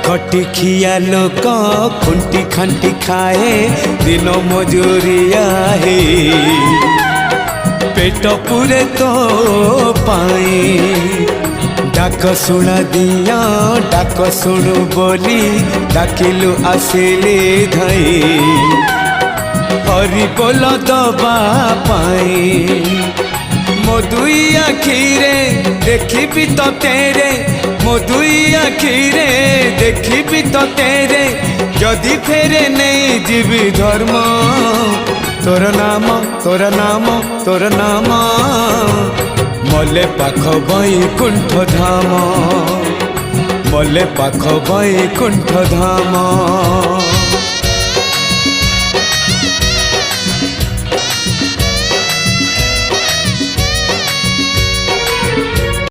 खटी खिया लोक खुंटी खांटी खाए दिन मजूरिया है पेट पूरे तो पाए डाक शुणा दिया डाक शुणु बोली डाकिलु आसिले धाई हरि बोल दबा पाए मो दुई आखिरे देखी तो तेरे मो दुई आखिरे देखी तो तेरे जदि फेरे नहीं जीवी धर्म तोर नाम तोर नाम तोर नाम मले पाख बैकुंठ धाम मले पाख बैकुंठ धाम।